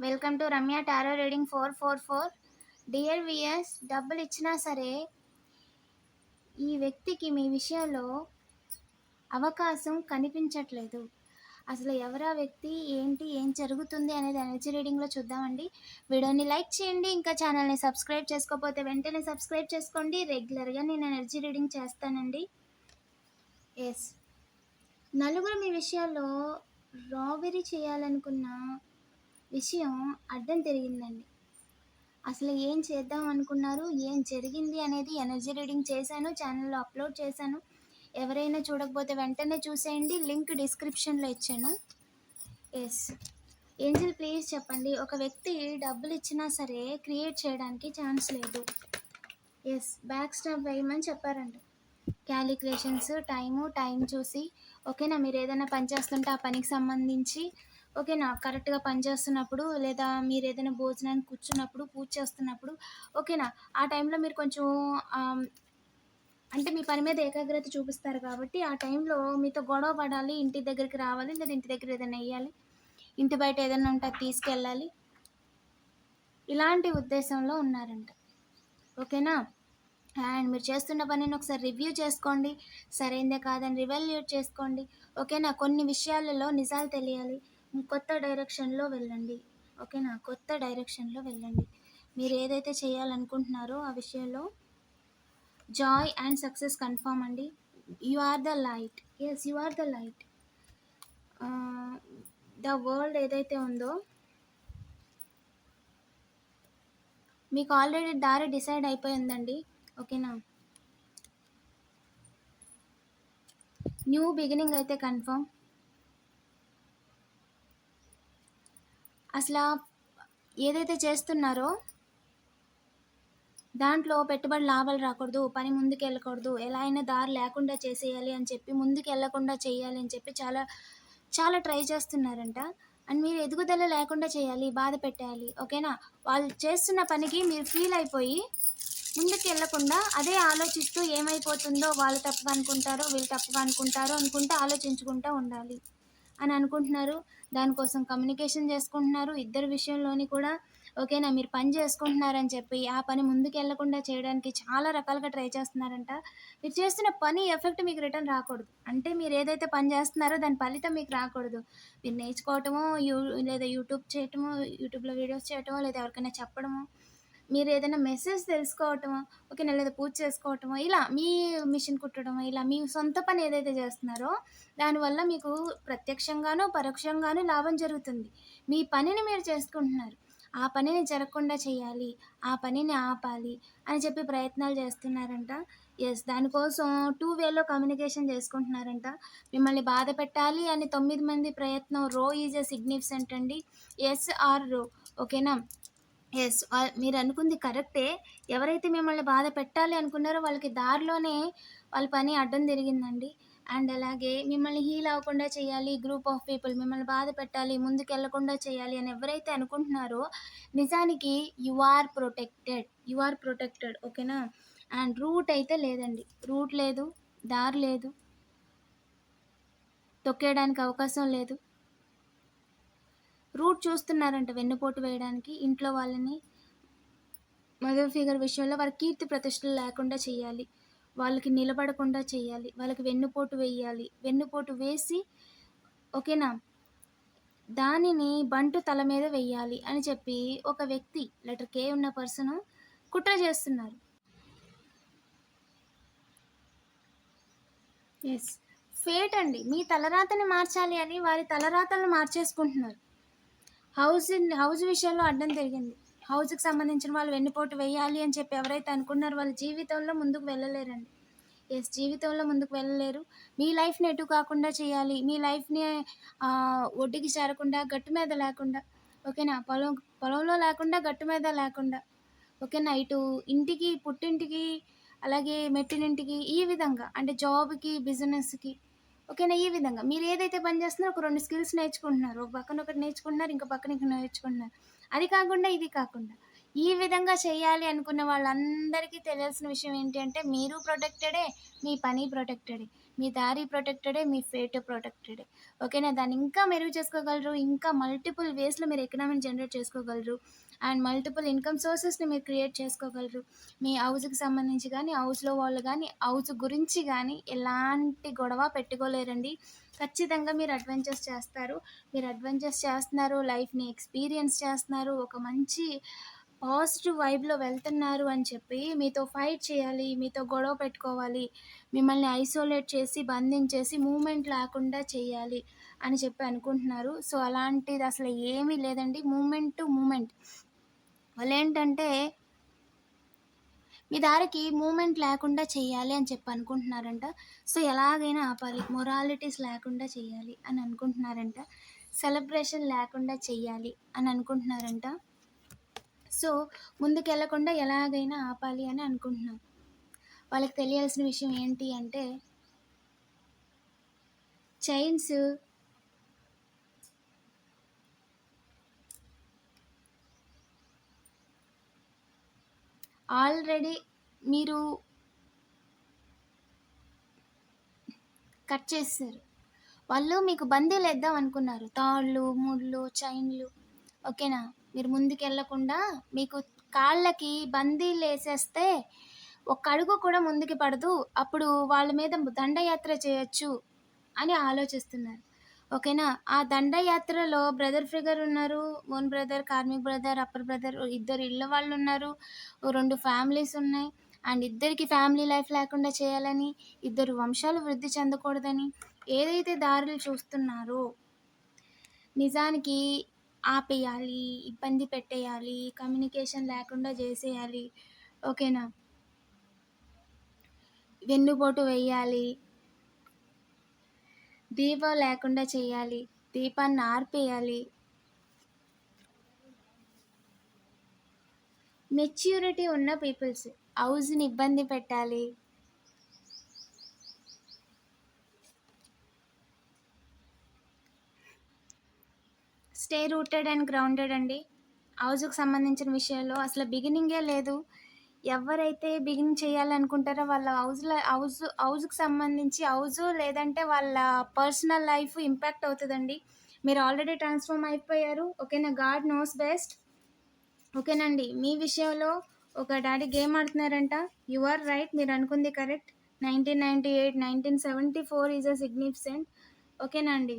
Welcome to Ramya tarot reading 444. Dear weirs, డబ్బులు ఇచ్చినా సరే ఈ వ్యక్తికి మీ విషయంలో అవకాశం కనిపించట్లేదు. అసలు ఎవరా వ్యక్తి, ఏంటి, ఏం జరుగుతుంది అనేది ఎనర్జీ రీడింగ్లో చూద్దామండి. వీడియోని లైక్ చేయండి, ఇంకా ఛానల్ని సబ్స్క్రైబ్ చేసుకోకపోతే వెంటనే సబ్స్క్రైబ్ చేసుకోండి. రెగ్యులర్గా నేను ఎనర్జీ రీడింగ్ చేస్తానండి. ఎస్, నలుగురు మీ విషయాల్లో రాబరీ చేయాలనుకున్న విషయం అడ్డం తిరిగిందండి. అసలు ఏం చేద్దాం అనుకున్నారు, ఏం జరిగింది అనేది ఎనర్జీ రీడింగ్ చేశాను, ఛానల్లో అప్లోడ్ చేశాను. ఎవరైనా చూడకపోతే వెంటనే చూసేయండి, లింక్ డిస్క్రిప్షన్లో ఇచ్చాను. ఎస్, ఏంజల్ ప్లీజ్ చెప్పండి. ఒక వ్యక్తి డబ్బులు ఇచ్చినా సరే క్రియేట్ చేయడానికి ఛాన్స్ లేదు. ఎస్, బ్యాక్ స్టాప్ వేయమని చెప్పారంట. క్యాలిక్యులేషన్స్, టైం చూసి ఓకేనా, మీరు ఏదైనా పని చేస్తుంటే ఆ పనికి సంబంధించి ఓకేనా, కరెక్ట్గా పనిచేస్తున్నప్పుడు లేదా మీరు ఏదైనా భోజనానికి కూర్చున్నప్పుడు, పూజ చేస్తున్నప్పుడు ఓకేనా, ఆ టైంలో మీరు కొంచెం అంటే మీ పని మీద ఏకాగ్రత చూపిస్తారు కాబట్టి ఆ టైంలో మీతో గొడవ పడాలి, ఇంటి దగ్గరికి రావాలి, లేదా ఇంటి దగ్గర ఏదైనా వేయాలి, ఇంటి బయట ఏదైనా ఉంటే అది తీసుకెళ్ళాలి, ఇలాంటి ఉద్దేశంలో ఉన్నారంట. ఓకేనా, అండ్ మీరు చేస్తున్న పనిని ఒకసారి రివ్యూ చేసుకోండి, సరైందే కాదని రివాల్యుయేట్ చేసుకోండి. ఓకేనా, కొన్ని విషయాలలో నిజాలు తెలియాలి, కొత్త డైరెక్షన్లో వెళ్ళండి. ఓకేనా, కొత్త డైరెక్షన్లో వెళ్ళండి. మీరు ఏదైతే చేయాలనుకుంటున్నారో ఆ విషయంలో జాయ్ అండ్ సక్సెస్ కన్ఫర్మ్ అండి. You are the light. Yes, you are the light. The world ఏదైతే ఉందో మీకు ఆల్రెడీ దారి డిసైడ్ అయిపోయిందండి. ఓకేనా, న్యూ బిగినింగ్ అయితే కన్ఫర్మ్. అసలు ఏదైతే చేస్తున్నారో దాంట్లో పెట్టుబడి లాభాలు రాకూడదు, పని ముందుకు వెళ్ళకూడదు, ఎలా అయినా దారి లేకుండా చేసేయాలి అని చెప్పి, ముందుకు వెళ్ళకుండా చేయాలి అని చెప్పి చాలా చాలా ట్రై చేస్తున్నారంట. అండ్ మీరు ఎదుగుదల లేకుండా చేయాలి, బాధ పెట్టాలి. ఓకేనా, వాళ్ళు చేస్తున్న పనికి మీరు ఫీల్ అయిపోయి ముందుకు వెళ్ళకుండా అదే ఆలోచిస్తూ ఏమైపోతుందో, వాళ్ళు తప్పుగా అనుకుంటారో వీళ్ళు తప్పుగా అనుకుంటారో అనుకుంటూ ఆలోచించుకుంటూ ఉండాలి అని అనుకుంటున్నారు. దానికోసం కమ్యూనికేషన్ చేసుకుంటున్నారు ఇద్దరు విషయంలోని కూడా. ఓకేనా, మీరు పని చేసుకుంటున్నారని చెప్పి ఆ పని ముందుకు వెళ్లకుండా చేయడానికి చాలా రకాలుగా ట్రై చేస్తున్నారంట. మీరు చేస్తున్న పని ఎఫెక్ట్ మీకు రిటర్న్ రాకూడదు, అంటే మీరు ఏదైతే పని చేస్తున్నారో దాని ఫలితం మీకు రాకూడదు. మీరు నేర్చుకోవటమో లేదా యూట్యూబ్లో వీడియోస్ చేయటమో, లేదా ఎవరికైనా చెప్పడమో, మీరు ఏదైనా మెసేజ్ తెలుసుకోవటమో, ఓకేనా, లేదా పూజ చేసుకోవటమో, ఇలా మీ మిషన్ కుట్టడమో, ఇలా మీ సొంత పని ఏదైతే చేస్తున్నారో దానివల్ల మీకు ప్రత్యక్షంగానో పరోక్షంగానో లాభం జరుగుతుంది. మీ పనిని మీరు చేసుకుంటున్నారు, ఆ పనిని జరగకుండా చేయాలి, ఆ పనిని ఆపాలి అని చెప్పి ప్రయత్నాలు చేస్తున్నారంట. ఎస్, దానికోసం 2 వేలో కమ్యూనికేషన్ చేసుకుంటున్నారంట. మిమ్మల్ని బాధ పెట్టాలి అని 9 మంది ప్రయత్నం. రో ఈజ్ ఎ సిగ్నిఫికెంట్ అండి. ఎస్ ఆర్ రో. ఓకేనా, ఎస్, మీరు అనుకుంది కరెక్టే. ఎవరైతే మిమ్మల్ని బాధ పెట్టాలి అనుకున్నారో వాళ్ళకి దారిలోనే వాళ్ళ పని అడ్డం తిరిగిందండి. అండ్ అలాగే మిమ్మల్ని హీల్ అవ్వకుండా చేయాలి, గ్రూప్ ఆఫ్ పీపుల్ మిమ్మల్ని బాధ పెట్టాలి, ముందుకు వెళ్లకుండా చేయాలి అని ఎవరైతే అనుకుంటున్నారో నిజానికి యు ఆర్ ప్రొటెక్టెడ్. ఓకేనా, అండ్ రూట్ అయితే లేదండి, రూట్ లేదు, దారి లేదు, తొక్కేయడానికి అవకాశం లేదు. రూట్ చూస్తున్నారంట వెన్నుపోటు వేయడానికి, ఇంట్లో వాళ్ళని, మదర్ ఫిగర్ విషయంలో వారి కీర్తి ప్రతిష్టలు లేకుండా చేయాలి, వాళ్ళకి నిలబడకుండా చేయాలి, వాళ్ళకి వెన్నుపోటు వేయాలి, వెన్నుపోటు వేసి ఓకేనా దానిని బంటు తల మీద వెయ్యాలి అని చెప్పి ఒక వ్యక్తి, లెటర్ కే ఉన్న పర్సన్ కుట్ర చేస్తున్నారు. ఎస్, ఫేట్ అండి. మీ తలరాతని మార్చాలి అని వారి తలరాతలను మార్చేసుకుంటున్నారు. హౌస్ విషయంలో అడ్డం తిరిగింది. హౌస్కి సంబంధించిన వాళ్ళు వెన్నుపోటు వేయాలి అని చెప్పి ఎవరైతే అనుకున్నారో వాళ్ళ జీవితంలో ముందుకు వెళ్ళలేరండి. ఎస్, జీవితంలో ముందుకు వెళ్ళలేరు. మీ లైఫ్ని ఎటు కాకుండా చేయాలి, మీ లైఫ్ని ఒడ్డుకి చేరకుండా, గట్టు మీద లేకుండా, ఓకేనా, పొలంలో లేకుండా, గట్టు మీద లేకుండా, ఓకేనా, ఇటు ఇంటికి, పుట్టింటికి, అలాగే మెట్టినింటికి, ఈ విధంగా అంటే జాబ్కి, బిజినెస్కి, ఓకేనా, ఈ విధంగా మీరు ఏదైతే పని చేస్తున్నారో ఒక 2 స్కిల్స్ నేర్చుకుంటున్నారు, ఒక పక్కన ఒకటి నేర్చుకుంటున్నారు, ఇంకో పక్కన ఇంక నేర్చుకుంటున్నారు, అది కాకుండా ఇది కాకుండా ఈ విధంగా చేయాలి అనుకున్న వాళ్ళందరికీ తెలియాల్సిన విషయం ఏంటి అంటే మీరు ప్రొటెక్టెడే, మీ పని ప్రొటెక్టెడే. మీ దారి ప్రొటెక్టెడే, మీ ఫేట్ ప్రొటెక్టెడే. ఓకేనా? దాన్ని ఇంకా మెరుగు చేసుకోగలరు. ఇంకా మల్టిపుల్ వేస్‌లో మీరు ఎకనామీని జనరేట్ చేసుకోగలరు. అండ్ మల్టిపుల్ ఇన్‌కమ్ సోర్సెస్‌ని మీరు క్రియేట్ చేసుకోగలరు. మీ హౌస్‌కి సంబంధించి గానీ, హౌస్‌లో వాళ్ళు గానీ, హౌస్ గురించి గానీ ఎలాంటి గొడవ పెట్టుకోలేరండి. ఖచ్చితంగా మీరు అడ్వెంచర్స్ చేస్తారు. మీరు అడ్వెంచర్స్ చేస్తున్నారు, లైఫ్‌ని ఎక్స్‌పీరియన్స్ చేస్తున్నారు. ఒక మంచి పాజిటివ్ వైబ్‌లో వెళ్తున్నారు అని చెప్పి మీతో ఫైట్ చేయాలి, మీతో గొడవ పెట్టుకోవాలి, మిమ్మల్ని ఐసోలేట్ చేసి, బంధించేసి మూవ్‌మెంట్ లేకుండా చేయాలి అని చెప్పి అనుకుంటున్నారు. సో, అలాంటిది అసలు ఏమీ లేదండి. Movement to movement. వాళ్ళేంటంటే మీ దారికి మూవ్‌మెంట్ లేకుండా చేయాలి అని చెప్పి అనుకుంటున్నారంట. సో, ఎలాగైనా ఆపాలి. మొరాలిటీస్ లేకుండా చేయాలి అని అనుకుంటున్నారంట. సెలబ్రేషన్ లేకుండా చెయ్యాలి అని అనుకుంటున్నారంట. సో, ముందుకెళ్ళకుండా ఎలాగైనా ఆపాలి అని అనుకుంటున్నారు. వాళ్ళకి తెలియాల్సిన విషయం ఏంటి అంటే చైన్స్ ఆల్రెడీ మీరు కట్ చేసేసారు. వాళ్ళు మీకు బందీలేద్దాం అనుకున్నారు. తాళ్ళు, ముళ్ళు, చైన్‌లు ఓకేనా? మీరు ముందుకెళ్ళకుండా మీకు కాళ్ళకి బందీలేసేస్తే ఒక్క అడుగు కూడా ముందుకి పడదు. అప్పుడు వాళ్ళ మీద దండయాత్ర చేయొచ్చు అని ఆలోచిస్తున్నారు. ఓకేనా? ఆ దండయాత్రలో బ్రదర్ ఫిగర్ ఉన్నారు. Own brother, karmic brother, upper brother ఇద్దరు ఇళ్ళ వాళ్ళున్నారు. 2 ఫ్యామిలీస్ ఉన్నాయి. అండ్ ఇద్దరికీ ఫ్యామిలీ లైఫ్ లేకుండా చేయాలని, ఇద్దరు వంశాలు వృద్ధి చెందకూడదని ఏదైతే దారులు చూస్తున్నారో నిజానికి ఆపేయాలి, ఇబ్బంది పెట్టేయాలి, కమ్యూనికేషన్ లేకుండా చేసేయాలి. ఓకేనా? వెన్నుపోటు వెయ్యాలి. దీపం లేకుండా చేయాలి. దీపాన్ని ఆర్పేయాలి. మెచ్యూరిటీ ఉన్న పీపుల్స్ హౌస్‌ని ఇబ్బంది పెట్టాలి. స్టే రూటెడ్ అండ్ గ్రౌండెడ్ అండి. హౌస్‌కి సంబంధించిన విషయంలో అసలు బిగినింగే లేదు. ఎవరైతే బిగిన్ చేయాలనుకుంటారో వాళ్ళ హౌస్‌కి సంబంధించి లేదంటే వాళ్ళ పర్సనల్ లైఫ్ ఇంపాక్ట్ అవుతదండి. మీరు ఆల్రెడీ ట్రాన్స్‌ఫార్మ్ అయిపోయారు. ఓకేనా? God knows best. ఓకేనండి. మీ విషయంలో ఒక డాడీ గేమ్ ఆడుతున్నారంట. You are right. మీరు అనుకుంది కరెక్ట్. 1998, 1974 is a significant. ఓకేనా అండి?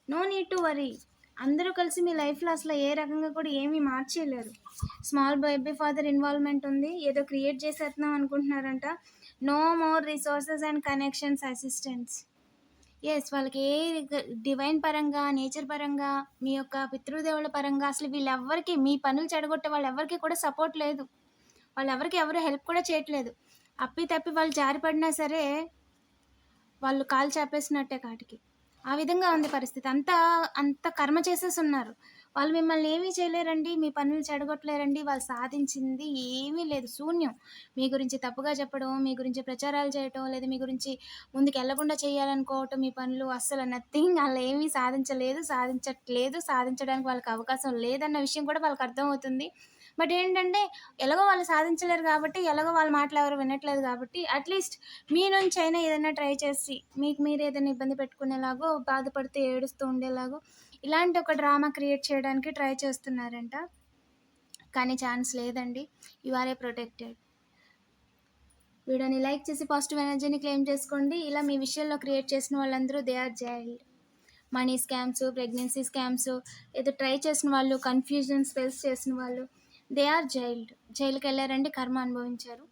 No need to worry. అందరూ కలిసి మీ లైఫ్‌లో అసలు ఏ రకంగా కూడా ఏమీ మార్చేయలేరు. స్మాల్ బేబీ ఫాదర్ ఇన్వాల్వ్‌మెంట్ ఉంది. ఏదో క్రియేట్ చేసేస్తున్నాం అనుకుంటున్నారంట. No more resources and connections assistants. Yes. వాళ్ళకి డివైన్ పరంగా, నేచర్ పరంగా, మీ యొక్క పితృదేవుల పరంగా అసలు వీళ్ళెవ్వరికీ మీ పనులు చెడగొట్టే వాళ్ళెవ్వరికీ కూడా సపోర్ట్ లేదు. వాళ్ళెవరికీ ఎవరు హెల్ప్ కూడా చేయట్లేదు. అప్పి తప్పి వాళ్ళు జారిపడినా సరే వాళ్ళు కాలు చాపేసినట్టే కాటికి. ఆ విధంగా ఉంది పరిస్థితి. అంత కర్మ చేసేసున్నారు. వాళ్ళు మిమ్మల్ని ఏమీ చేయలేరండి. మీ పనులు చెడగొట్టలేరండి. వాళ్ళు సాధించింది ఏమీ లేదు. శూన్యం. మీ గురించి తప్పుగా చెప్పడం, మీ గురించి ప్రచారాలు చేయటం, లేదా మీ గురించి ముందుకెళ్ళకుండా చేయాలనుకోవటం, మీ పనులు అస్సలు నథింగ్. ఆళ్ళేమీ సాధించలేదు, సాధించట్లేదు, సాధించడానికి వాళ్ళకి అవకాశం లేదన్న విషయం కూడా వాళ్ళకి అర్థమవుతుంది. బట్ ఏంటంటే, ఎలాగో వాళ్ళు సాధించలేరు గాబట్టి, ఎలాగో వాళ్ళ మాటలెవరు వినట్లేదు గాబట్టి, అట్‌లీస్ట్ మీ నుంచైనా ఏదైనా ట్రై చేసి, మీకు మీరు ఏదైనా ఇబ్బంది పెట్టుకునేలాగో, బాధపడుతూ ఏడుస్తూ ఉండేలాగో, ఇలాంటి ఒక డ్రామా క్రియేట్ చేయడానికి ట్రై చేస్తున్నారంట. కానీ ఛాన్స్ లేదండి. You are a protected. వీడియోని లైక్ చేసి పాజిటివ్ ఎనర్జీని క్లెయిమ్ చేసుకోండి. ఇలా మీ విషయంలో క్రియేట్ చేసిన వాళ్ళందరూ they are jailed. Money scams, pregnancy scams, ఏదో ట్రై చేసిన వాళ్ళు, కన్‌ఫ్యూజన్ స్పెల్స్ చేసిన వాళ్ళు, దే ఆర్ జైల్డ్. జైలుకెళ్లారండి, కర్మ అనుభవించారు.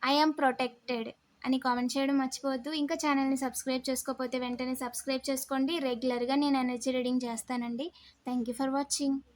ఐ యామ్ ప్రొటెక్టెడ్ అని కామెంట్ చేయడం మర్చిపోవద్దు. ఇంకా ఛానల్‌ని సబ్స్క్రైబ్ చేసుకోకపోతే వెంటనే సబ్స్క్రైబ్ చేసుకోండి. రెగ్యులర్‌గా నేను ఎనర్జీ రీడింగ్ చేస్తానండి. Thank you for watching.